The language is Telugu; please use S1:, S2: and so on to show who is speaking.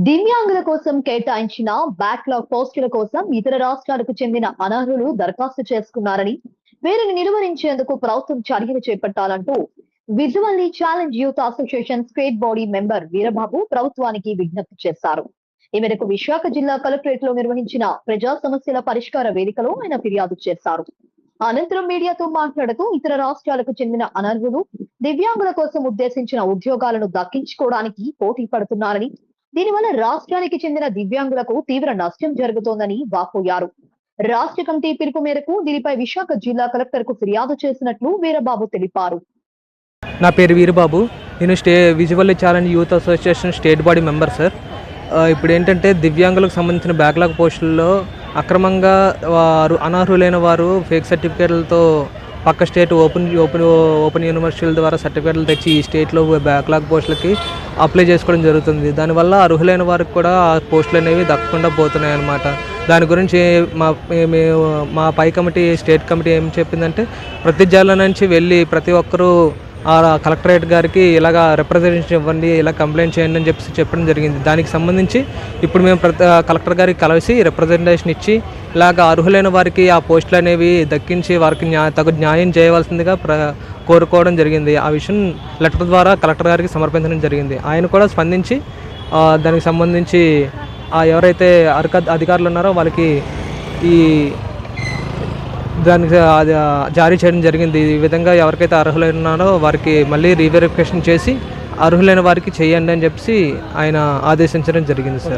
S1: దివ్యాంగుల కోసం కేటాయించిన బ్యాక్లాగ్ పోస్టుల కోసం ఇతర రాష్ట్రాలకు చెందిన అనర్హులు దరఖాస్తు చేసుకున్నారని, వీరిని నిలువరించేందుకు ప్రభుత్వం చర్యలు చేపట్టాలంటూ visually challenge youth association state body member Veerababu ప్రభుత్వానికి విజ్ఞప్తి చేశారు. ఈ మేరకు విశాఖ జిల్లా కలెక్టరేట్ లో నిర్వహించిన ప్రజా సమస్యల పరిష్కార వేదికలో ఆయన ఫిర్యాదు చేశారు. అనంతరం మీడియాతో మాట్లాడుతూ ఇతర రాష్ట్రాలకు చెందిన అనర్హులు దివ్యాంగుల కోసం ఉద్దేశించిన ఉద్యోగాలను దక్కించుకోవడానికి పోటీ పడుతున్నారని, దీనివల్ల రాష్ట్రానికి చెందిన దివ్యాంగులకు తీవ్ర నష్టం జరుగుతోందని వాపోయారు. రాష్ట్ర కమిటీ పిలుపు మేరకు దీనిపై విశాఖ జిల్లా కలెక్టర్ కు ఫిర్యాదు చేసినట్లు వీరబాబు తెలిపారు.
S2: నా పేరు వీరబాబు. నేను visually challenge youth association state body member sir. ఇప్పుడు ఏంటంటే దివ్యాంగులకు సంబంధించిన బ్యాక్లాగ్ పోస్టుల్లో అక్రమంగా వారు అనర్హులైన వారు ఫేక్ సర్టిఫికేట్లతో పక్క స్టేట్ ఓపెన్ యూనివర్సిటీల ద్వారా సర్టిఫికేట్లు తెచ్చి ఈ స్టేట్లో బ్యాక్లాగ్ పోస్టులకి అప్లై చేసుకోవడం జరుగుతుంది. దానివల్ల అర్హులైన వారికి కూడా ఆ పోస్టులు అనేవి దక్కకుండా పోతున్నాయి అన్నమాట. దాని గురించి మా పై కమిటీ స్టేట్ కమిటీ ఏం చెప్పిందంటే, ప్రతి జిల్లా నుంచి వెళ్ళి ప్రతి ఒక్కరూ ఆ కలెక్టరేట్ గారికి ఇలాగా రిప్రజెంటేషన్ ఇవ్వండి, ఇలా కంప్లైంట్ చేయండి అని చెప్పడం జరిగింది. దానికి సంబంధించి ఇప్పుడు మేము కలెక్టర్ గారికి కలిసి రిప్రజెంటేషన్ ఇచ్చి ఇలాగ అర్హులైన వారికి ఆ పోస్టులు అనేవి దక్కించి వారికి తగు న్యాయం చేయవలసిందిగా కోరుకోవడం జరిగింది. ఆ విషయం లెటర్ ద్వారా కలెక్టర్ గారికి సమర్పించడం జరిగింది. ఆయన కూడా స్పందించి దానికి సంబంధించి ఎవరైతే అధికారులు ఉన్నారో వాళ్ళకి ఈ దానికి జారీ చేయడం జరిగింది. ఈ విధంగా ఎవరికైతే అర్హులైనారో వారికి మళ్ళీ రీవెరిఫికేషన్ చేసి అర్హులైన వారికి చేయండి అని చెప్పి ఆయన ఆదేశించడం జరిగింది సార్.